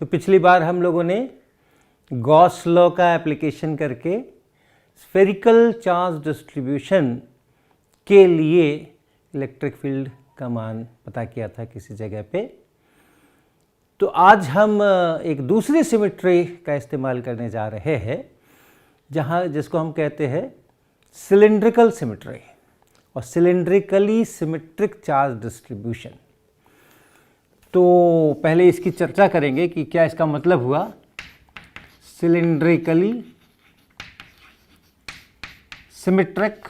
तो पिछली बार हम लोगों ने गॉस लॉ का एप्लीकेशन करके स्फेरिकल चार्ज डिस्ट्रीब्यूशन के लिए इलेक्ट्रिक फील्ड का मान पता किया था किसी जगह पे। तो आज हम एक दूसरी सिमेट्री का इस्तेमाल करने जा रहे हैं जिसको हम कहते हैं सिलिंड्रिकल सिमेट्री और सिलिंड्रिकली सिमेट्रिक चार्ज डिस्ट्रीब्यूशन। तो पहले इसकी चर्चा करेंगे कि क्या इसका मतलब हुआ। सिलिंड्रिकली सिमेट्रिक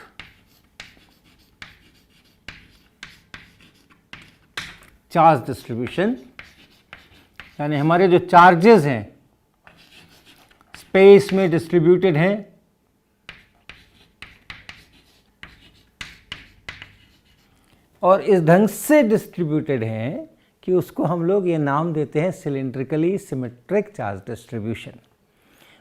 चार्ज डिस्ट्रीब्यूशन यानी हमारे जो चार्जेस हैं स्पेस में डिस्ट्रीब्यूटेड हैं और इस ढंग से डिस्ट्रीब्यूटेड हैं कि उसको हम लोग ये नाम देते हैं सिलिंड्रिकली सिमेट्रिक चार्ज डिस्ट्रीब्यूशन।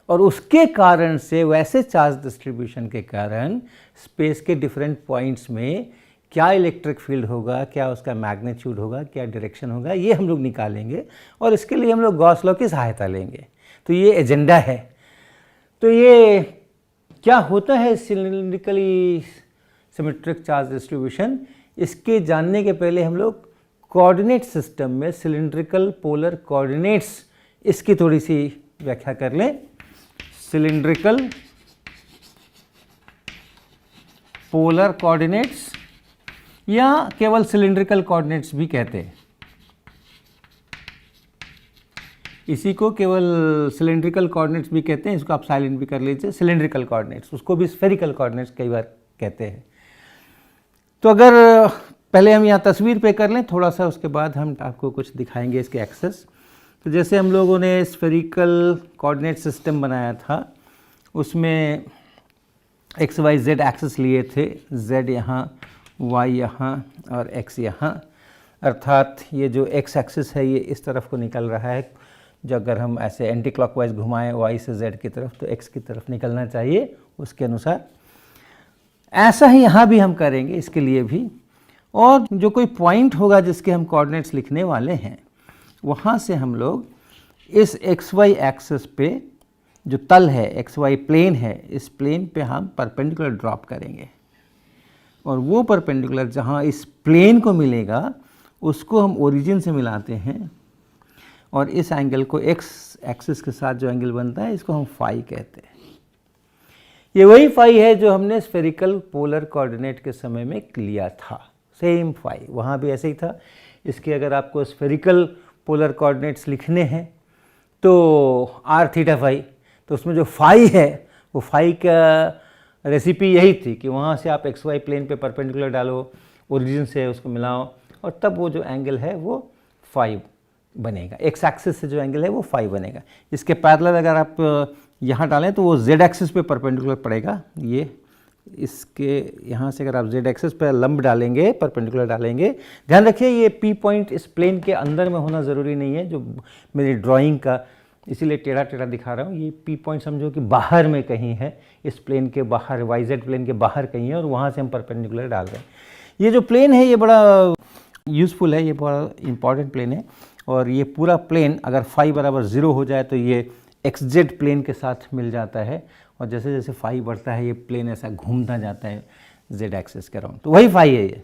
और उसके कारण से वैसे चार्ज डिस्ट्रीब्यूशन के कारण स्पेस के डिफरेंट पॉइंट्स में क्या इलेक्ट्रिक फील्ड होगा, क्या उसका मैग्नीट्यूड होगा, क्या डायरेक्शन होगा, ये हम लोग निकालेंगे और इसके लिए हम लोग गॉस लॉ की सहायता लेंगे। तो ये एजेंडा है। तो ये क्या होता है सिलिंड्रिकली सिमेट्रिक चार्ज डिस्ट्रीब्यूशन, इसके जानने के पहले हम लोग कोऑर्डिनेट सिस्टम में सिलिंड्रिकल पोलर कोऑर्डिनेट्स इसकी थोड़ी सी व्याख्या कर लें। सिलिंड्रिकल पोलर कोऑर्डिनेट्स या केवल सिलिंड्रिकल कोऑर्डिनेट्स भी कहते हैं, इसी को केवल सिलिंड्रिकल कोऑर्डिनेट्स भी कहते हैं। इसको आप साइलेंट भी कर लीजिए। सिलिंड्रिकल कोऑर्डिनेट्स, उसको भी स्फेरिकल कोऑर्डिनेट्स कई बार कहते हैं। तो अगर पहले हम यहाँ तस्वीर पे कर लें थोड़ा सा, उसके बाद हम आपको कुछ दिखाएंगे इसके एक्सेस। तो जैसे हम लोगों ने स्फेरिकल कोऑर्डिनेट सिस्टम बनाया था, उसमें एक्स वाई जेड एक्सेस लिए थे, जेड यहाँ, वाई यहाँ और एक्स यहाँ। अर्थात ये जो एक्स एक्सिस है ये इस तरफ को निकल रहा है। जो अगर हम ऐसे एंटी क्लॉकवाइज घुमाएं वाई से जेड की तरफ तो एक्स की तरफ निकलना चाहिए उसके अनुसार। ऐसा ही यहाँ भी हम करेंगे इसके लिए भी। और जो कोई पॉइंट होगा जिसके हम कोऑर्डिनेट्स लिखने वाले हैं, वहाँ से हम लोग इस एक्स वाई एक्सिस पे जो तल है, एक्स वाई प्लेन है, इस प्लेन पे हम परपेंडिकुलर ड्रॉप करेंगे और वो परपेंडिकुलर जहाँ इस प्लेन को मिलेगा उसको हम ओरिजिन से मिलाते हैं और इस एंगल को एक्स एक्सिस के साथ जो एंगल बनता है इसको हम फाई कहते हैं। ये वही फाई है जो हमने स्फेरिकल पोलर कोऑर्डिनेट के समय में लिया था, सेम फाई। वहाँ भी ऐसे ही था। इसके अगर आपको स्फेरिकल पोलर कोऑर्डिनेट्स लिखने हैं तो आर थीटा फाई, तो उसमें जो फाई है वो फाई का रेसिपी यही थी कि वहाँ से आप एक्स वाई प्लेन पे परपेंडिकुलर डालो, ओरिजिन से उसको मिलाओ और तब वो जो एंगल है वो फाई बनेगा। एक्स एक्सिस से जो एंगल है वो फाई बनेगा। इसके पैरेलल अगर आप यहाँ डालें तो वो जेड एक्सिस पे परपेंडिकुलर पड़ेगा। ये इसके यहाँ से अगर आप जेड एक्सिस पे लंब डालेंगे, परपेंडिकुलर डालेंगे, ध्यान रखिए ये पी पॉइंट इस प्लेन के अंदर में होना ज़रूरी नहीं है, जो मेरी ड्राइंग का इसीलिए टेढ़ा टेढ़ा दिखा रहा हूँ। ये पी पॉइंट समझो कि बाहर में कहीं है, इस प्लेन के बाहर, वाई जेड प्लेन के बाहर कहीं है और वहाँ से हम परपेंडिकुलर डाल रहे हैं। ये जो प्लेन है ये बड़ा यूज़फुल है, ये बड़ा इंपॉर्टेंट प्लेन है। और ये पूरा प्लेन अगर फाई बराबर 0 हो जाए तो ये एक्स जेड प्लेन के साथ मिल जाता है और जैसे जैसे फाई बढ़ता है ये प्लेन ऐसा घूमता जाता है जेड एक्सिस के राउंड, तो वही फाई है ये।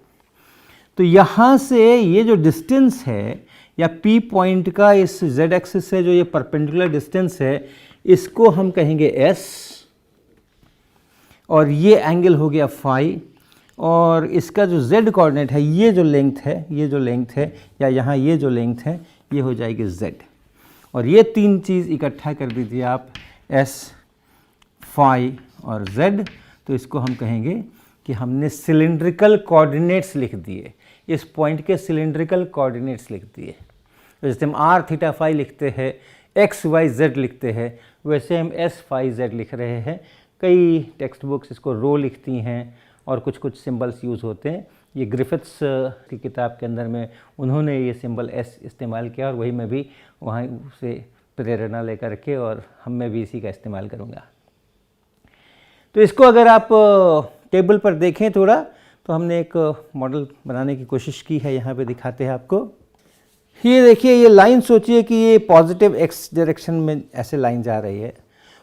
तो यहाँ से ये जो डिस्टेंस है या पी पॉइंट का इस जेड एक्सिस से जो ये परपेंडिकुलर डिस्टेंस है इसको हम कहेंगे एस और ये एंगल हो गया फाई। और इसका जो z कोऑर्डिनेट है, ये जो लेंथ है, ये जो लेंथ है या यहाँ ये जो लेंथ है, ये हो जाएगी z। और ये तीन चीज़ इकट्ठा कर दीजिए आप, s, फाई और z। तो इसको हम कहेंगे कि हमने सिलिंड्रिकल कोऑर्डिनेट्स लिख दिए, इस पॉइंट के सिलिंड्रिकल कोऑर्डिनेट्स लिख दिए। तो जैसे हम r थीटा फाई लिखते हैं, x y z लिखते हैं, वैसे हम s फाई z लिख रहे हैं। कई टेक्स्ट बुक्स इसको रो लिखती हैं और कुछ कुछ सिंबल्स यूज़ होते हैं। ये ग्रिफिथ्स की किताब के अंदर में उन्होंने ये सिंबल एस इस्तेमाल किया और वही मैं भी वहाँ से प्रेरणा लेकर के और मैं भी इसी का इस्तेमाल करूँगा। तो इसको अगर आप टेबल पर देखें थोड़ा, तो हमने एक मॉडल बनाने की कोशिश की है, यहाँ पे दिखाते हैं आपको। ये देखिए, ये लाइन सोचिए कि ये पॉजिटिव एक्स डायरेक्शन में ऐसे लाइन जा रही है,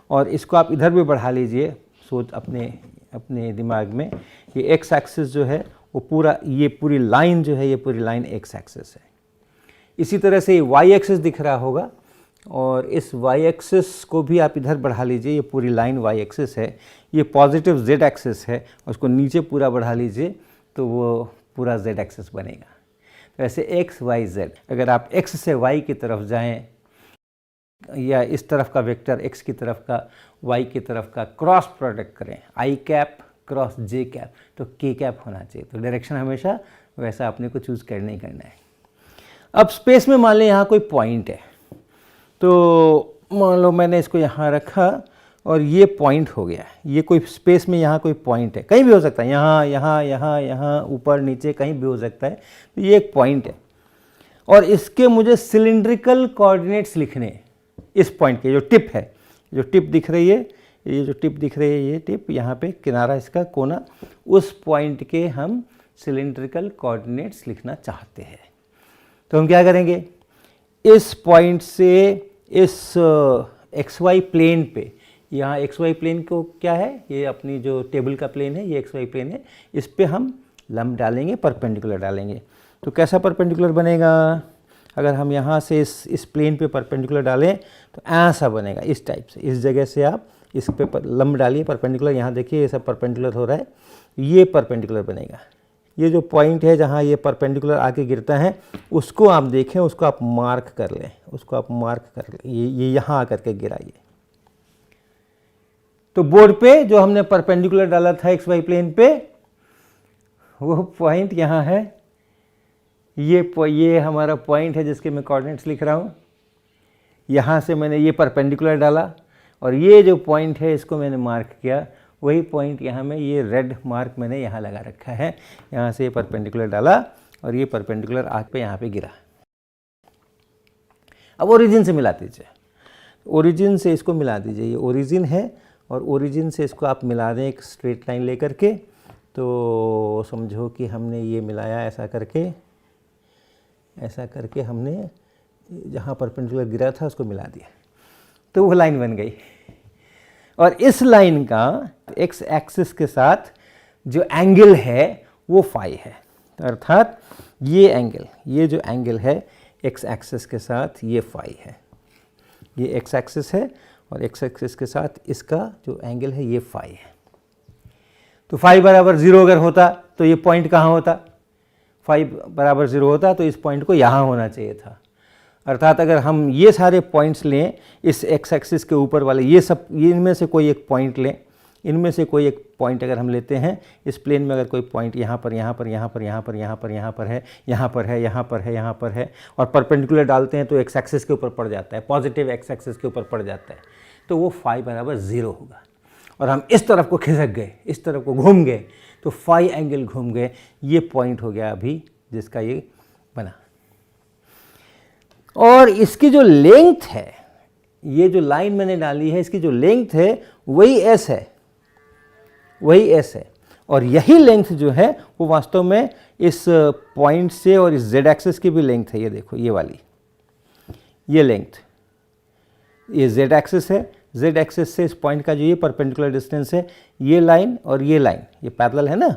और इसको आप इधर भी बढ़ा लीजिए सोच अपने दिमाग में। ये एक्स एक्सिस जो है वो पूरा, ये पूरी लाइन जो है, ये पूरी लाइन एक्स एक्सिस है। इसी तरह से ये वाई एक्सिस दिख रहा होगा, और इस वाई एक्सिस को भी आप इधर बढ़ा लीजिए, ये पूरी लाइन वाई एक्सिस है। ये पॉजिटिव जेड एक्सिस है, उसको नीचे पूरा बढ़ा लीजिए तो वो पूरा जेड एक्सिस बनेगा। तो ऐसे एक्स वाई जेड, अगर आप एक्स से वाई की तरफ जाएं, या इस तरफ का वेक्टर एक्स की तरफ का वाई की तरफ का क्रॉस प्रोडक्ट करें, आई कैप क्रॉस जे कैप, तो के कैप होना चाहिए। तो डायरेक्शन हमेशा वैसा अपने को चूज़ करना ही करना है। अब स्पेस में मान लें यहाँ कोई पॉइंट है, तो मान लो मैंने इसको यहाँ रखा और ये पॉइंट हो गया। ये कोई स्पेस में यहाँ कोई पॉइंट है, कहीं भी हो सकता है, यहाँ यहाँ यहाँ यहाँ ऊपर नीचे कहीं भी हो सकता है। तो ये एक पॉइंट है, और इसके मुझे सिलिंड्रिकल कोऑर्डिनेट्स लिखने हैं। इस पॉइंट के जो टिप है, जो टिप दिख रही है, ये जो टिप दिख रही है, ये टिप यहाँ पे किनारा इसका कोना, उस पॉइंट के हम सिलिंड्रिकल कोऑर्डिनेट्स लिखना चाहते हैं। तो हम क्या करेंगे, इस पॉइंट से इस एक्स वाई प्लेन पे, यहाँ एक्स वाई प्लेन को क्या है, ये अपनी जो टेबल का प्लेन है, ये एक्स वाई प्लेन है, इस पे हम लंब डालेंगे, परपेंडिकुलर डालेंगे। तो कैसा परपेंडिकुलर बनेगा, अगर हम यहाँ से इस प्लेन पे परपेंडिकुलर डालें तो ऐसा बनेगा, इस टाइप से। इस जगह से आप इस पे लंब डालिए परपेंडिकुलर, यहाँ देखिए ये सब परपेंडिकुलर हो रहा है, ये परपेंडिकुलर बनेगा। ये जो पॉइंट है जहाँ ये परपेंडिकुलर आके गिरता है, उसको आप देखें, उसको आप मार्क कर लें, उसको आप मार्क कर लें, ये यहाँ आकर के गिरा ये। तो बोर्ड पे जो हमने परपेंडिकुलर डाला था एक्स वाई प्लेन पे, वो पॉइंट यहाँ है। ये हमारा पॉइंट है जिसके मैं कोऑर्डिनेट्स लिख रहा हूँ। यहाँ से मैंने ये परपेंडिकुलर डाला, और ये जो पॉइंट है इसको मैंने मार्क किया। वही पॉइंट यहाँ में, ये रेड मार्क मैंने यहाँ लगा रखा है। यहाँ से ये परपेंडिकुलर डाला और ये परपेंडिकुलर आग पे यहाँ पे गिरा। अब ओरिजिन से मिला दीजिए, ओरिजिन से इसको मिला दीजिए। ये ओरिजिन है, और ओरिजिन से इसको आप मिला दें एक स्ट्रेट लाइन लेकर के। तो समझो कि हमने ये मिलाया, ऐसा करके हमने जहाँ परपेंडिकुलर गिरा था उसको मिला दिया, तो वो लाइन बन गई। और इस लाइन का एक्स एक्सिस के साथ जो एंगल है वो फाई है, अर्थात ये एंगल, ये जो एंगल है एक्स एक्सिस के साथ ये फाई है। ये एक्स एक्सिस है, और एक्स एक्सिस के साथ इसका जो एंगल है ये फाई है। तो फाई बराबर 0 अगर होता तो ये पॉइंट कहाँ होता, फाई बराबर 0 होता तो इस पॉइंट को यहाँ होना चाहिए था। अर्थात अगर हम ये सारे पॉइंट्स लें, इस एक्स एक्सिस के ऊपर वाले ये सब, ये इनमें से कोई एक पॉइंट लें, इनमें से कोई एक पॉइंट अगर हम लेते हैं, इस प्लेन में अगर कोई पॉइंट यहाँ पर, यहाँ पर, यहाँ पर, यहाँ पर, यहाँ पर, यहाँ पर है, यहाँ पर है, यहाँ पर है, यहाँ पर है, और परपेंडिकुलर डालते हैं तो एक्स एक्सिस के ऊपर पड़ जाता है, पॉजिटिव एक्स एक्सिस के ऊपर पड़ जाता है, तो वो फाई बराबर 0 होगा। और हम इस तरफ को खिसक गए, इस तरफ को घूम गए, तो फाई एंगल घूम गए। ये पॉइंट हो गया अभी जिसका ये बना। और इसकी जो लेंथ है, ये जो लाइन मैंने डाली है, इसकी जो लेंथ है वही एस है, वही एस है। और यही लेंथ जो है वो वास्तव में इस पॉइंट से और इस जेड एक्सिस की भी लेंथ है। ये देखो, ये वाली, ये लेंथ, ये जेड एक्सिस है। जेड एक्सिस से इस पॉइंट का जो ये परपेंडिकुलर डिस्टेंस है, ये लाइन और ये लाइन, ये पैरेलल है ना,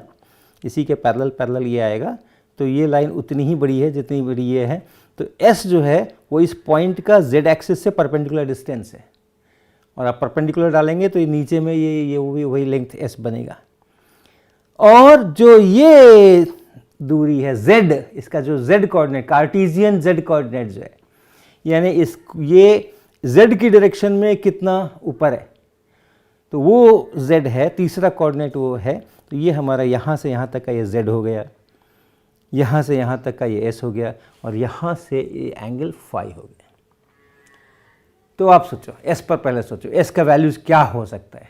इसी के पैरेलल ये आएगा। तो ये लाइन उतनी ही बड़ी है जितनी बड़ी ये है। तो s जो है वो इस पॉइंट का z एक्सिस से परपेंडिकुलर डिस्टेंस है, और आप परपेंडिकुलर डालेंगे तो ये नीचे में ये वही लेंथ s बनेगा। और जो ये दूरी है z, इसका जो z coordinate, Cartesian z coordinate जो है, यानी ये z की डायरेक्शन में कितना ऊपर है, तो वो z है, तीसरा कोऑर्डिनेट वो है। तो ये हमारा यहाँ से यहाँ तक का ये z हो गया, यहाँ से यहाँ तक का ये s हो गया, और यहाँ से ये एंगल फाई हो गया। तो आप सोचो, s पर पहले सोचो, s का वैल्यूज़ क्या हो सकता है।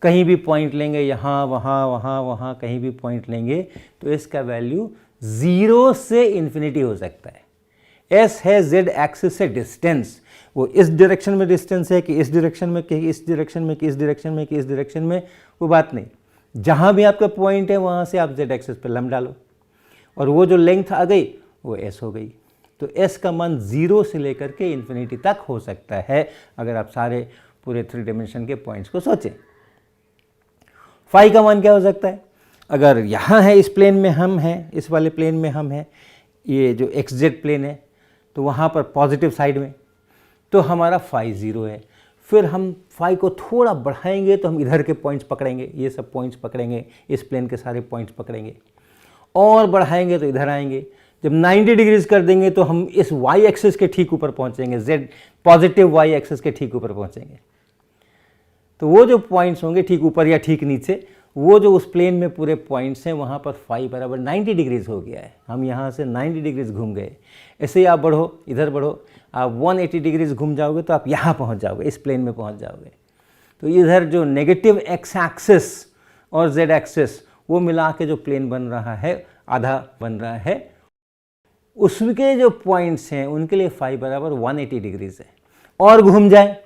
कहीं भी पॉइंट लेंगे, यहाँ वहाँ वहाँ वहाँ कहीं भी पॉइंट लेंगे तो s का वैल्यू 0 से इन्फिनिटी हो सकता है। s है z एक्सिस से डिस्टेंस, वो इस डायरेक्शन में डिस्टेंस है कि इस डायरेक्शन में, कि इस डायरेक्शन में, कि इस डायरेक्शन में, कि इस डायरेक्शन में, वो बात नहीं। जहाँ भी आपका पॉइंट है वहाँ से आप z एक्सिस पर लंब डालो, और वो जो लेंथ आ गई वो s हो गई। तो s का मान 0 से लेकर के इन्फिनिटी तक हो सकता है अगर आप सारे पूरे 3 डायमेंशन के पॉइंट्स को सोचें। फाई का मान क्या हो सकता है? अगर यहाँ है, इस प्लेन में हम हैं, इस वाले प्लेन में हम हैं, ये जो xz प्लेन है, तो वहाँ पर पॉजिटिव साइड में, तो हमारा फाई 0 है। फिर हम फाई को थोड़ा बढ़ाएंगे तो हम इधर के पॉइंट्स पकड़ेंगे, ये सब पॉइंट्स पकड़ेंगे, इस प्लेन के सारे पॉइंट्स पकड़ेंगे, और बढ़ाएंगे तो इधर आएंगे। जब 90 डिग्रीज कर देंगे तो हम इस y एक्सिस के ठीक ऊपर पहुँचेंगे, z पॉजिटिव y एक्सिस के ठीक ऊपर पहुँचेंगे। तो वो जो पॉइंट्स होंगे ठीक ऊपर या ठीक नीचे, वो जो उस प्लेन में पूरे पॉइंट्स हैं, वहाँ पर फाई बराबर 90 डिग्रीज हो गया है। हम यहाँ से 90 डिग्रीज घूम गए। ऐसे ही आप बढ़ो, इधर बढ़ो, आप 180 डिग्रीज घूम जाओगे तो आप यहाँ पहुँच जाओगे, इस प्लेन में पहुँच जाओगे। तो इधर जो नेगेटिव x एक्सिस और z एक्सिस वो मिला के जो प्लेन बन रहा है, आधा बन रहा है, उसके जो पॉइंट्स हैं उनके लिए फाई बराबर 180 डिग्रीज है। और घूम जाए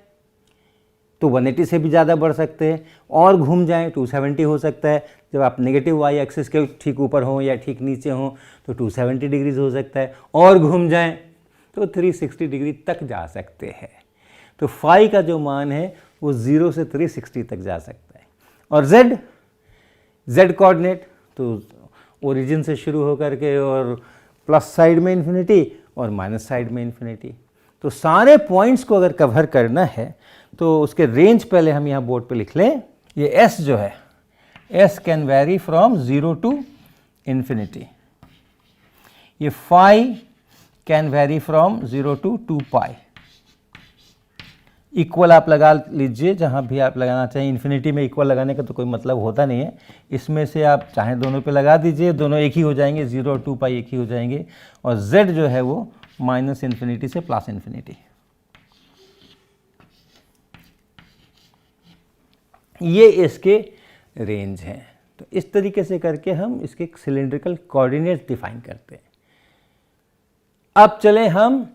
तो 180 से भी ज़्यादा बढ़ सकते हैं, और घूम जाएं 270 हो सकता है। जब आप नेगेटिव y एक्सिस के ठीक ऊपर हों या ठीक नीचे हों तो 270 डिग्रीज हो सकता है, और घूम जाएं तो 360 डिग्री तक जा सकते हैं। तो फाई का जो मान है वो 0 से 360 तक जा सकता है। और z कोऑर्डिनेट तो ओरिजिन से शुरू होकर के और प्लस साइड में इन्फिनिटी और माइनस साइड में इन्फिनिटी। तो सारे पॉइंट्स को अगर कवर करना है तो उसके रेंज पहले हम यहाँ बोर्ड पे लिख लें। ये s जो है, s can vary from 0 to infinity. ये phi can vary from 0 to 2 pi. Equal आप लगा लीजिए जहाँ भी आप लगाना चाहिए। इन्फिनिटी में इक्वल लगाने का तो कोई मतलब होता नहीं है, इसमें से आप चाहे दोनों पे लगा दीजिए, दोनों एक ही हो जाएंगे, 0 और 2 पाई एक ही हो जाएंगे। और z जो है वो माइनस इन्फिनिटी से प्लस इन्फिनिटी। ये इसके रेंज हैं। तो इस तरीके से करके हम इसके सिलेंड्रिकल कोऑर्डिनेट्स डिफाइन करते हैं। अब चले हम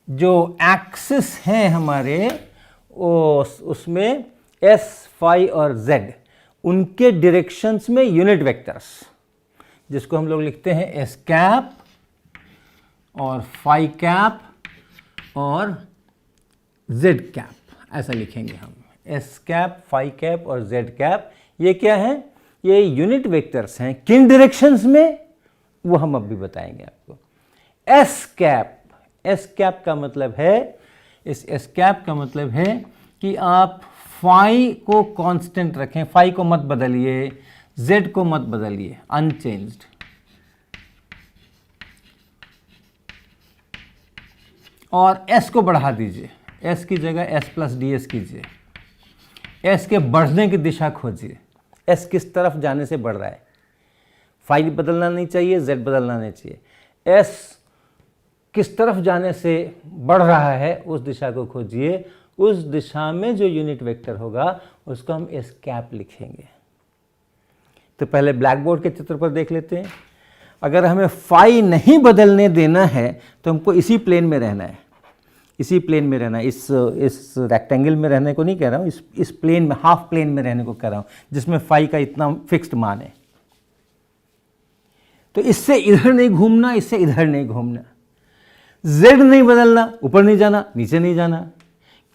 जो एक्सिस हैं हमारे उसमें s, फाई और z, उनके डायरेक्शंस में यूनिट वेक्टर्स, जिसको हम लोग लिखते हैं s कैप और फाई कैप और z कैप, ऐसा लिखेंगे हम। s कैप, फाई कैप और z कैप, ये क्या है? ये यूनिट वेक्टर्स हैं। किन डायरेक्शंस में, वो हम अब भी बताएंगे आपको। s कैप का मतलब है, इस s कैप का मतलब है कि आप फाई को कांस्टेंट रखें, फाई को मत बदलिए, z को मत बदलिए, अनचेंज्ड। और s को बढ़ा दीजिए, s की जगह s प्लस ds कीजिए। s के बढ़ने की दिशा खोजिए, s किस तरफ जाने से बढ़ रहा है। फाई बदलना नहीं चाहिए, z बदलना नहीं चाहिए। s किस तरफ जाने से बढ़ रहा है उस दिशा को खोजिए। उस दिशा में जो यूनिट वेक्टर होगा उसको हम s कैप लिखेंगे। तो पहले ब्लैक बोर्ड के चित्र पर देख लेते हैं। अगर हमें फाई नहीं बदलने देना है तो हमको इसी प्लेन में रहना है, इसी प्लेन में रहना है। इस रेक्टेंगल में रहने को नहीं कह रहा हूँ, इस प्लेन में, हाफ प्लेन में रहने को कह रहा हूँ, जिसमें फाई का इतना फिक्स्ड मान है। तो इससे इधर नहीं घूमना, इससे इधर नहीं घूमना। z नहीं बदलना, ऊपर नहीं जाना, नीचे नहीं जाना,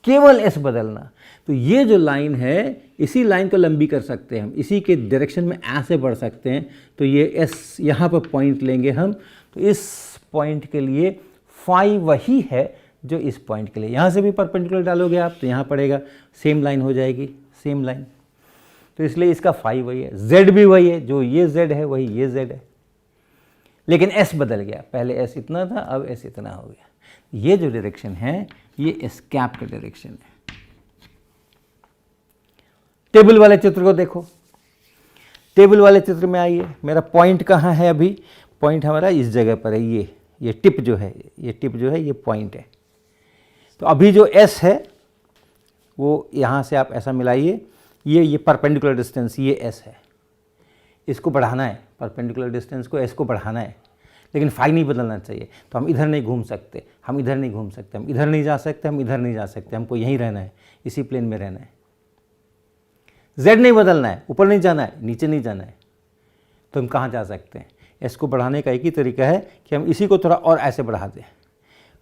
केवल s बदलना। तो ये जो लाइन है, इसी लाइन को लंबी कर सकते हैं हम, इसी के डायरेक्शन में ऐसे बढ़ सकते हैं। तो ये s यहाँ पर पॉइंट लेंगे हम। तो इस पॉइंट के लिए फाई वही है जो इस पॉइंट के लिए। यहाँ से भी परपेंडिकुलर डालोगे आप तो यहाँ पड़ेगा, सेम लाइन हो जाएगी, सेम लाइन। तो इसलिए इसका फाई वही है, z भी वही है, जो ये z है वही ये z है, लेकिन s बदल गया। पहले s इतना था, अब s इतना हो गया। ये जो डायरेक्शन है ये s कैप का डायरेक्शन है। टेबल वाले चित्र को देखो। टेबल वाले चित्र में आइए। मेरा पॉइंट कहाँ है? अभी पॉइंट हमारा इस जगह पर है। ये टिप जो है, ये टिप जो है ये पॉइंट है। तो अभी जो s है वो यहाँ से आप ऐसा मिलाइए, ये परपेंडिकुलर डिस्टेंस, ये s है। इसको बढ़ाना है, परपेंडिकुलर डिस्टेंस को, s को बढ़ाना है, लेकिन फाई नहीं बदलना चाहिए। तो हम इधर नहीं घूम सकते, हम इधर नहीं घूम सकते, हम इधर नहीं जा सकते, हम इधर नहीं जा सकते, हमको यहीं रहना है, इसी प्लेन में रहना है। z नहीं बदलना है, ऊपर नहीं जाना है, नीचे नहीं जाना है। तो हम कहाँ जा सकते हैं? s को बढ़ाने का एक ही तरीका है कि हम इसी को थोड़ा और ऐसे बढ़ा दें,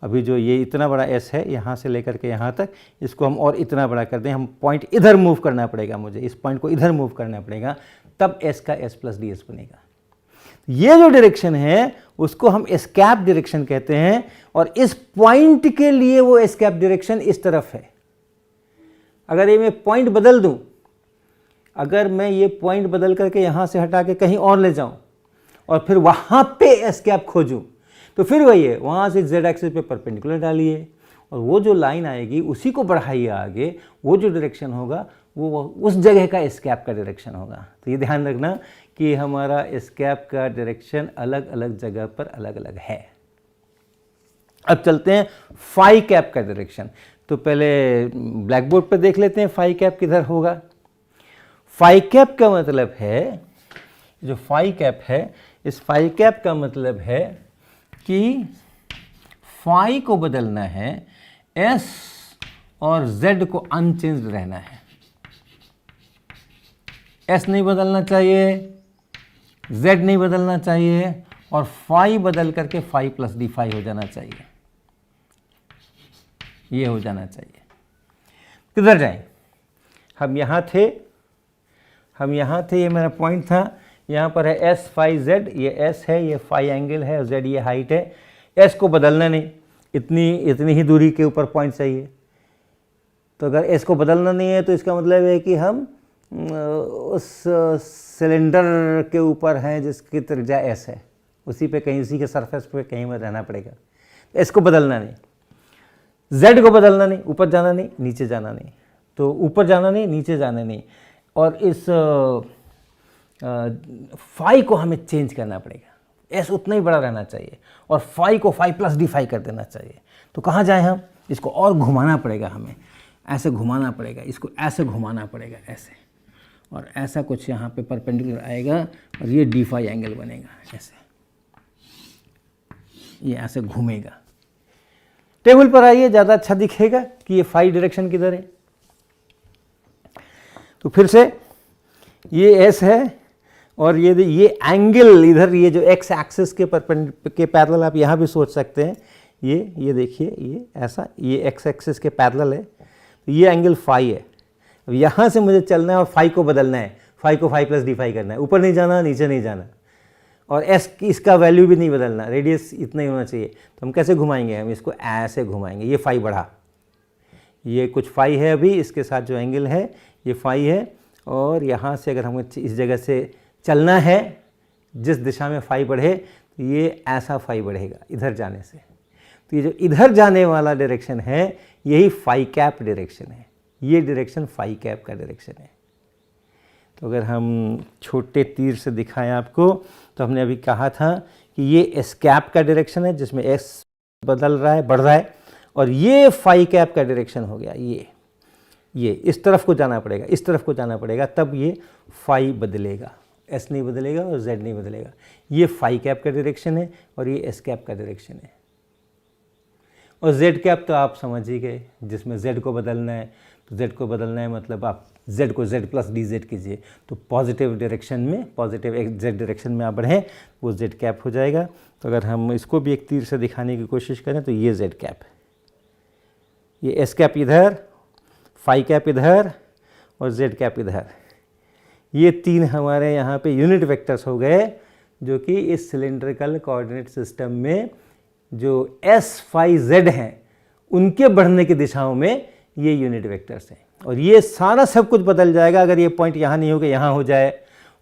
अभी जो ये इतना बड़ा एस है यहाँ से लेकर के यहाँ तक, इसको हम और इतना बड़ा कर दें, हम पॉइंट इधर मूव करना पड़ेगा, मुझे इस पॉइंट को इधर मूव करना पड़ेगा, तब एस का एस प्लस डी एस बनेगा। ये जो डायरेक्शन है उसको हम एस्केप डायरेक्शन कहते हैं, और इस पॉइंट के लिए वो एस्केप डायरेक्शन इस तरफ है। अगर ये मैं पॉइंट बदल दूं, अगर मैं ये पॉइंट बदल करके यहाँ से हटा के कहीं और ले जाऊं और फिर वहाँ पे एस्केप खोजूं, तो फिर वही है, वहाँ से जेड एक्सिस पे परपेंडिकुलर डालिए और वो जो लाइन आएगी उसी को बढ़ाइए आगे, वो जो डायरेक्शन होगा वो उस जगह का एस्केप का डायरेक्शन होगा। तो ये ध्यान रखना कि हमारा एस्केप का डायरेक्शन अलग अलग जगह पर अलग अलग है। अब चलते हैं फाई कैप का डायरेक्शन। तो पहले ब्लैक बोर्ड पर देख लेते हैं फाई कैप किधर होगा। फाई कैप का मतलब है, जो फाई कैप है, इस फाई कैप का मतलब है कि फाई को बदलना है, एस और जेड को अनचेंज्ड रहना है। एस नहीं बदलना चाहिए, जेड नहीं बदलना चाहिए, और फाई बदल करके फाई प्लस डी फाई हो जाना चाहिए, ये हो जाना चाहिए। किधर जाएं? हम यहाँ थे, ये मेरा पॉइंट था, यहाँ पर है एस फाई जेड, ये एस है, ये फाई एंगल है, और जेड ये हाइट है। एस को बदलना नहीं, इतनी ही दूरी के ऊपर पॉइंट चाहिए। तो अगर एस को बदलना नहीं है तो इसका मतलब है कि हम उस सिलेंडर के ऊपर हैं जिसकी त्रिज्या एस है, उसी पे कहीं, उसी के सरफेस पे कहीं में रहना पड़ेगा। तो एस को बदलना नहीं, जेड को बदलना नहीं, ऊपर जाना नहीं, नीचे जाना नहीं, तो ऊपर जाना नहीं, नीचे जाना नहीं, और इस फाई को हमें चेंज करना पड़ेगा। एस उतना ही बड़ा रहना चाहिए और फाई को फाई प्लस डी फाई कर देना चाहिए। तो कहाँ जाएं हम? इसको और घुमाना पड़ेगा, हमें ऐसे घुमाना पड़ेगा, इसको ऐसे घुमाना पड़ेगा, ऐसे, और ऐसा कुछ यहाँ पे परपेंडिकुलर आएगा और ये डी फाई एंगल बनेगा, ऐसे ये ऐसे घूमेगा। टेबल पर आइए, ज़्यादा अच्छा दिखेगा कि ये फाई डायरेक्शन किधर है। तो फिर से ये एस है और ये एंगल इधर, ये जो एक्स एक्सिस के पैरेलल, आप यहाँ भी सोच सकते हैं, ये देखिए, ये ऐसा, ये एक्स एक्सिस के पैरेलल है, तो ये एंगल फाई है। अब यहाँ से मुझे चलना है और फाई को बदलना है, फाई को फाई प्लस डी फाई करना है, ऊपर नहीं जाना, नीचे नहीं जाना, और एस इसका वैल्यू भी नहीं बदलना, रेडियस इतना ही होना चाहिए। तो हम कैसे घुमाएंगे? हम इसको ऐसे घुमाएंगे, ये फाई बढ़ा, ये कुछ फाई है अभी, इसके साथ जो एंगल है ये फाई है, और यहाँ से अगर हमें इस जगह से चलना है, जिस दिशा में फाई बढ़े, तो ये ऐसा फाई बढ़ेगा इधर जाने से। तो ये जो इधर जाने वाला डायरेक्शन है, यही फाई कैप डायरेक्शन है, ये डायरेक्शन फाई कैप का डायरेक्शन है। तो अगर हम छोटे तीर से दिखाएं आपको, तो हमने अभी कहा था कि ये एस कैप का डायरेक्शन है, जिसमें एस बदल रहा है, बढ़ रहा है, और ये फाई कैप का डायरेक्शन हो गया। ये इस तरफ को जाना पड़ेगा, इस तरफ को जाना पड़ेगा, तब ये फाई बदलेगा, एस नहीं बदलेगा और जेड नहीं बदलेगा। ये फाई कैप का डायरेक्शन है और ये एस कैप का डायरेक्शन है। और जेड कैप तो आप समझ ही गए, जिसमें जेड को बदलना है, तो जेड को बदलना है मतलब आप जेड को जेड प्लस डी जेड कीजिए, तो पॉजिटिव डायरेक्शन में, पॉजिटिव एक जेड डायरेक्शन में आप बढ़ें, वो जेड कैप हो जाएगा। तो अगर हम इसको भी एक तीर से दिखाने की कोशिश करें, तो ये जेड कैप है, ये एस कैप इधर, फाई कैप इधर और जेड कैप इधर। ये तीन हमारे यहाँ पे यूनिट वेक्टर्स हो गए, जो कि इस सिलेंड्रिकल कोऑर्डिनेट सिस्टम में जो एस फाई जेड हैं, उनके बढ़ने की दिशाओं में ये यूनिट वेक्टर्स हैं। और ये सारा सब कुछ बदल जाएगा अगर ये पॉइंट यहाँ नहीं होगा, यहाँ हो जाए,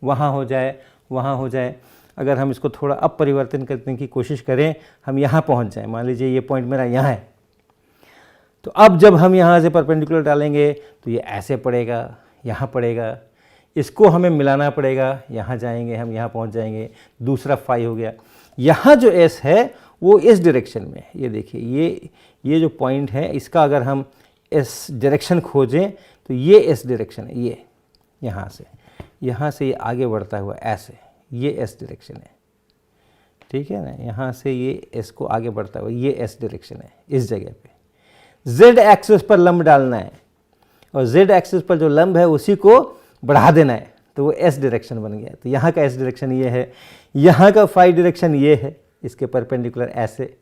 वहाँ हो जाए, वहाँ हो जाए। अगर हम इसको थोड़ा अब परिवर्तन करने की कोशिश करें, हम यहाँ पहुँच जाएं, मान लीजिए ये पॉइंट मेरा यहाँ है, तो अब जब हम यहाँ से परपेंडिकुलर डालेंगे तो ये ऐसे पड़ेगा, यहाँ पड़ेगा, इसको हमें मिलाना पड़ेगा, यहाँ जाएंगे हम, यहाँ पहुँच जाएंगे, दूसरा फाई हो गया। यहाँ जो एस है वो इस डायरेक्शन में, ये देखिए, ये जो पॉइंट है, इसका अगर हम इस डायरेक्शन खोजें तो ये एस डायरेक्शन है, ये यहाँ से ये आगे बढ़ता हुआ ऐसे, ये एस डायरेक्शन है, ठीक है ना। यहाँ से ये एस को आगे बढ़ता हुआ, ये एस डायरेक्शन है। इस जगह पे जेड एक्सिस पर लंब डालना है, और जेड एक्सिस पर जो लंब है उसी को बढ़ा देना है, तो वो एस डायरेक्शन बन गया। तो यहाँ का एस डायरेक्शन ये है, यहाँ का फाई डायरेक्शन ये है, इसके परपेंडिकुलर ऐसे,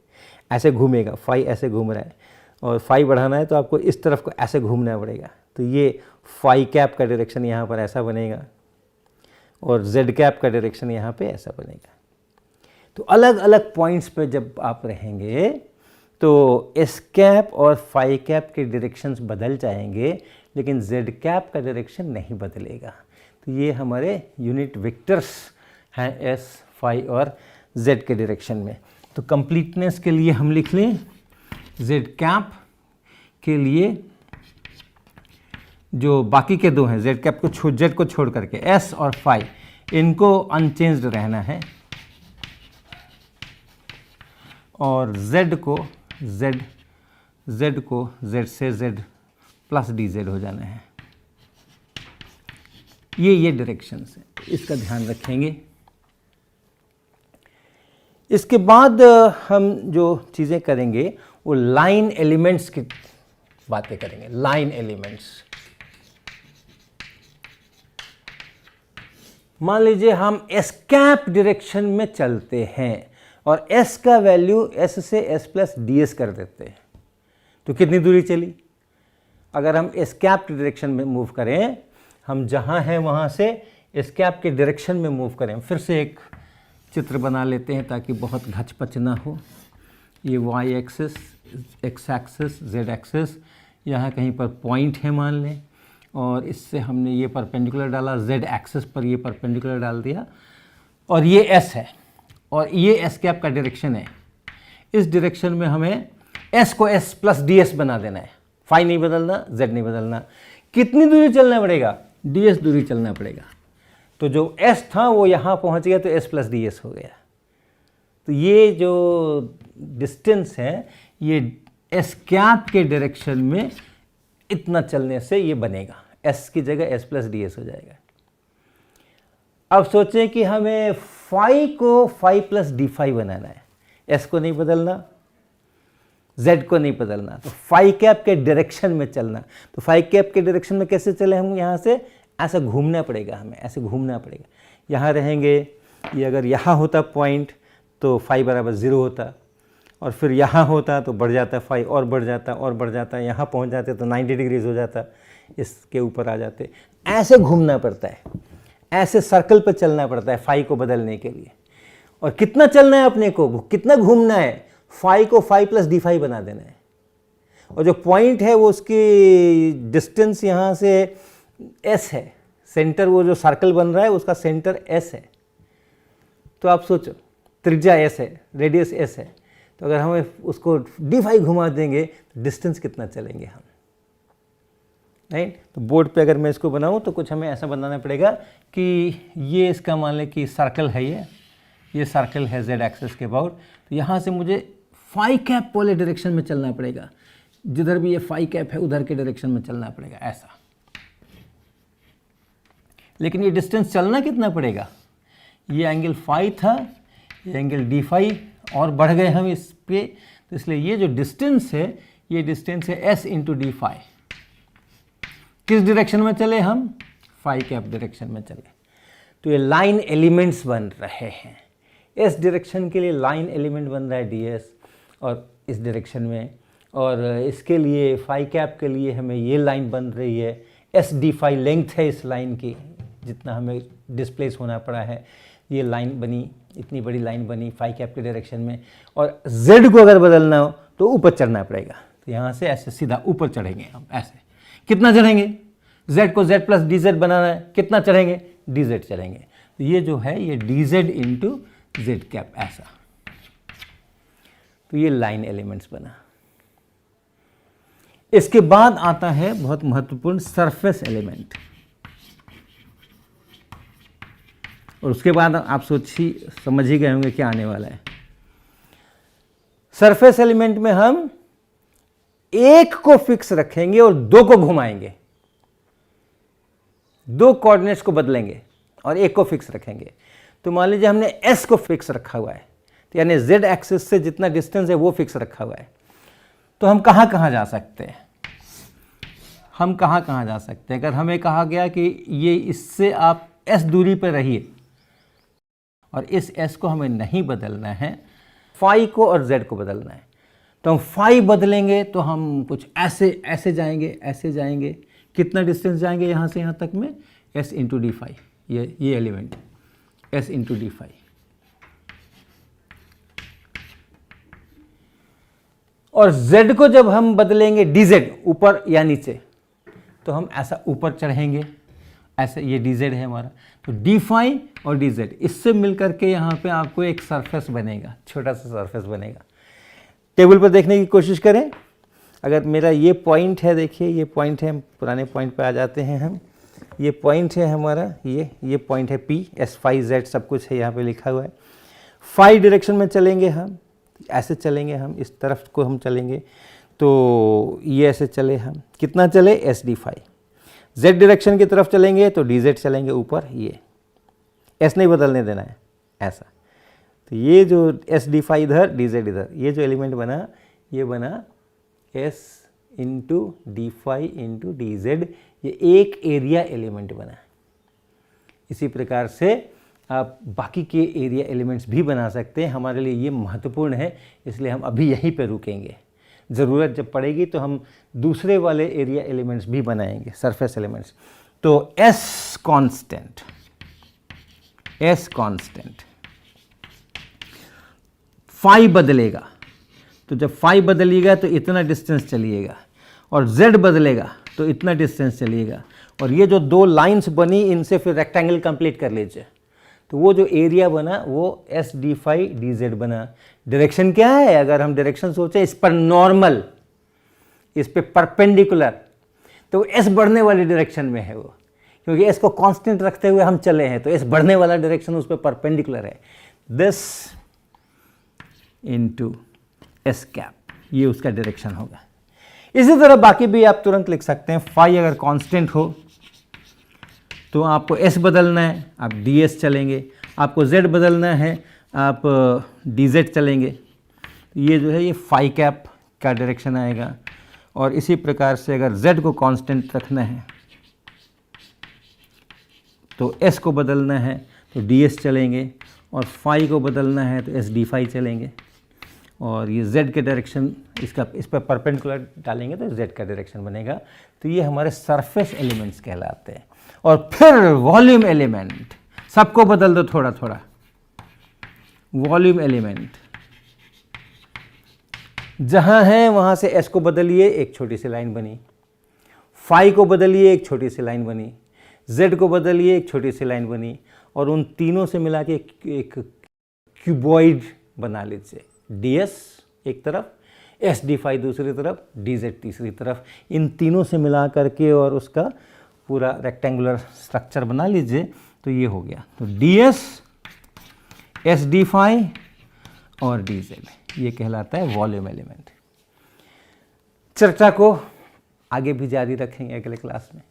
ऐसे घूमेगा, फाई ऐसे घूम रहा है, और फाई बढ़ाना है तो आपको इस तरफ को ऐसे घूमना पड़ेगा। तो ये फाई कैप का डायरेक्शन यहाँ पर ऐसा बनेगा और जेड कैप का डायरेक्शन यहाँ पे ऐसा बनेगा। तो अलग अलग पॉइंट्स पे जब आप रहेंगे तो एस कैप और फाई कैप के डायरेक्शंस बदल जाएंगे, लेकिन जेड कैप का डायरेक्शन नहीं बदलेगा। तो ये हमारे यूनिट वेक्टर्स हैं एस, फाई और जेड के डायरेक्शन में। तो कंप्लीटनेस के लिए हम लिख लें जेड कैप के लिए जो बाकी के दो हैं, जेड कैप को जेड को छोड़ करके एस और फाई, इनको अनचेंज्ड रहना है, और जेड को जेड से जेड प्लस डी जेड हो जाना है। ये डायरेक्शंस है, इसका ध्यान रखेंगे। इसके बाद हम जो चीज़ें करेंगे वो लाइन एलिमेंट्स की बातें करेंगे। लाइन एलिमेंट्स, मान लीजिए हम एस कैप डायरेक्शन में चलते हैं और एस का वैल्यू एस से एस प्लस डी एस कर देते हैं, तो कितनी दूरी चली? अगर हम एस कैप डायरेक्शन में मूव करें, हम जहाँ हैं वहाँ से एस कैप के डायरेक्शन में मूव करें। फिर से एक चित्र बना लेते हैं ताकि बहुत घचपच ना हो। ये Y axis, X axis, Z axis, यहाँ कहीं पर पॉइंट है मान लें, और इससे हमने ये परपेंडिकुलर डाला, जेड एक्सिस पर ये परपेंडिकुलर डाल दिया, और ये एस है और ये एस कैप का डायरेक्शन है। इस डायरेक्शन में हमें एस को एस प्लस डी एस बना देना है। फाई नहीं बदलना, जेड नहीं बदलना। कितनी दूरी चलना पड़ेगा? डी एस दूरी चलना पड़ेगा। तो जो एस था वो यहाँ पहुँच गया तो एस प्लस डी एस हो गया। तो ये जो डिस्टेंस है ये एस कैप के डायरेक्शन में इतना चलने से ये बनेगा, एस की जगह एस प्लस डी एस हो जाएगा। अब सोचें कि हमें फाई को फाई प्लस डी फाई बनाना है। एस को नहीं बदलना, जेड को नहीं बदलना, तो फाई कैप के डायरेक्शन में चलना। तो फाई कैप के डायरेक्शन में कैसे चले हम? यहाँ से ऐसा घूमना पड़ेगा, हमें ऐसे घूमना पड़ेगा। यहाँ रहेंगे, ये अगर यहाँ होता पॉइंट तो फाई बराबर 0 होता, और फिर यहाँ होता तो बढ़ जाता फाई, और बढ़ जाता और बढ़ जाता, यहाँ पहुँच जाते तो 90 डिग्रीज हो जाता, इसके ऊपर आ जाते। ऐसे घूमना पड़ता है, ऐसे सर्कल पर चलना पड़ता है फाई को बदलने के लिए। और कितना चलना है अपने को, कितना घूमना है? फाई को फाई प्लस डी फाई बना देना है। और जो पॉइंट है वो उसकी डिस्टेंस यहाँ से एस है, सेंटर वो जो सर्कल बन रहा है उसका सेंटर एस है। तो आप सोचो, त्रिज्या एस है, रेडियस एस है, तो अगर हमें उसको डी फाई घुमा देंगे तो डिस्टेंस कितना चलेंगे हम, राइट? तो बोर्ड पे अगर मैं इसको बनाऊं तो कुछ हमें ऐसा बनाना पड़ेगा कि ये इसका मान लें कि सर्कल है, ये सर्कल है जेड एक्सिस के अबाउट। तो यहाँ से मुझे फाई कैप वाले डायरेक्शन में चलना पड़ेगा, जिधर भी ये फाई कैप है उधर के डायरेक्शन में चलना पड़ेगा ऐसा। लेकिन ये डिस्टेंस चलना कितना पड़ेगा? ये एंगल फाई था, ये एंगल डी फाई, और बढ़ गए हम इस पे, तो इसलिए ये जो डिस्टेंस है ये डिस्टेंस है एस इंटू डी फाई। किस डायरेक्शन में चले हम? फाई कैप डायरेक्शन में चले। तो ये लाइन एलिमेंट्स बन रहे हैं। इस डायरेक्शन के लिए लाइन एलिमेंट बन रहा है डी एस, और इस डायरेक्शन में, और इसके लिए फाई कैप के लिए हमें ये लाइन बन रही है, एस डी फाई लेंथ है इस लाइन की, जितना हमें डिस्प्लेस होना पड़ा है ये लाइन बनी, इतनी बड़ी लाइन बनी फाई कैप के डायरेक्शन में। और जेड को अगर बदलना हो तो ऊपर चढ़ना पड़ेगा, तो यहाँ से ऐसे सीधा ऊपर चढ़ेंगे हम ऐसे। कितना चढ़ेंगे? जेड को जेड प्लस डी जेड बनाना है, कितना चढ़ेंगे? D Z चढ़ेंगे। तो ये जो है ये D Z into Z cap ऐसा। तो ये लाइन एलिमेंट्स बना। इसके बाद आता है बहुत महत्वपूर्ण सरफेस एलिमेंट, और उसके बाद आप समझ ही गए होंगे क्या आने वाला है। सरफेस एलिमेंट में हम एक को फिक्स रखेंगे और दो को घुमाएंगे, दो कोऑर्डिनेट्स को बदलेंगे और एक को फिक्स रखेंगे। तो मान लीजिए हमने एस को फिक्स रखा हुआ है, तो यानी जेड एक्सिस से जितना डिस्टेंस है वो फिक्स रखा हुआ है। तो हम कहाँ कहाँ जा सकते हैं? हम कहाँ कहाँ जा सकते हैं? अगर हमें कहा गया कि ये इससे आप एस दूरी पर रहिए और इस एस को हमें नहीं बदलना है, फाई को और जेड को बदलना है। तो हम फाई बदलेंगे तो हम कुछ ऐसे जाएंगे, कितना डिस्टेंस जाएंगे यहाँ से यहाँ तक में, एस इंटू डी फाई, ये element S into D phi. और z को जब हम बदलेंगे dz, ऊपर या नीचे, तो हम ऐसा ऊपर चढ़ेंगे, ऐसे, ये dz है हमारा, तो d फाई और dz इससे मिलकर के यहाँ पे आपको एक सरफेस बनेगा, छोटा सा सरफेस बनेगा। टेबल पर देखने की कोशिश करें। अगर मेरा ये पॉइंट है, देखिए ये पॉइंट है, पुराने पॉइंट पे आ जाते हैं हम। ये पॉइंट है हमारा, ये पॉइंट है P, S फाई Z सब कुछ है यहाँ पे लिखा हुआ है। फाई डायरेक्शन में चलेंगे हम, ऐसे चलेंगे हम, इस तरफ को हम चलेंगे, तो ये ऐसे चले हम, कितना चले, S D phi. Z direction की तरफ चलेंगे तो डी जेड चलेंगे ऊपर, ये एस नहीं बदलने देना है, ऐसा। तो ये जो एस डी फाई इधर, डी जेड इधर, ये जो एलिमेंट बना, ये बना S into D phi into D Z, ये एक एरिया एलिमेंट बना। इसी प्रकार से आप बाकी के एरिया एलिमेंट्स भी बना सकते हैं। हमारे लिए ये महत्वपूर्ण है, इसलिए हम अभी यहीं पे रुकेंगे। ज़रूरत जब पड़ेगी तो हम दूसरे वाले एरिया एलिमेंट्स भी बनाएंगे, सरफेस एलिमेंट्स। तो एस कांस्टेंट, फाई बदलेगा, तो जब फाई बदलेगा तो इतना डिस्टेंस चलिएगा, और जेड बदलेगा तो इतना डिस्टेंस चलिएगा, और ये जो दो लाइंस बनी इनसे फिर रेक्टेंगल कंप्लीट कर लीजिए। तो वो जो एरिया बना वो S D phi D Z बना। डायरेक्शन क्या है, अगर हम डायरेक्शन सोचें, इस पर नॉर्मल, इस पे परपेंडिकुलर, तो एस बढ़ने वाली डायरेक्शन में है वो, क्योंकि एस को कांस्टेंट रखते हुए हम चले हैं, तो एस बढ़ने वाला डायरेक्शन उस पर परपेंडिकुलर है। दिस इनटू एस कैप, ये उसका डायरेक्शन होगा। इसी तरह बाकी भी आप तुरंत लिख सकते हैं। फाई अगर कांस्टेंट हो तो आपको एस बदलना है, आप डी एस चलेंगे, आपको जेड बदलना है, आप डी जेड चलेंगे। ये जो है ये फाई कैप का डायरेक्शन आएगा। और इसी प्रकार से अगर जेड को कांस्टेंट रखना है तो एस को बदलना है तो डी एस चलेंगे, और फाई को बदलना है तो एस डी फाई चलेंगे। और ये z के डायरेक्शन, इस पर परपेंडिकुलर डालेंगे तो z का डायरेक्शन बनेगा। तो ये हमारे सरफेस एलिमेंट्स कहलाते हैं। और फिर वॉल्यूम एलिमेंट, सबको बदल दो थोड़ा थोड़ा। वॉल्यूम एलिमेंट जहां है वहां से s को बदलिए, एक छोटी सी लाइन बनी, फाई को बदलिए, एक छोटी सी लाइन बनी, z को बदलिए, एक छोटी सी लाइन बनी, और उन तीनों से मिला के एक क्यूबॉइड बना लीजिए। ds एक तरफ, एस डी फाई दूसरी तरफ, डी जेड तीसरी तरफ, इन तीनों से मिला करके और उसका पूरा रेक्टेंगुलर स्ट्रक्चर बना लीजिए। तो ये हो गया। तो ds, एस डी फाई और डी जेड, ये कहलाता है वॉल्यूम एलिमेंट। चर्चा को आगे भी जारी रखेंगे अगले क्लास में।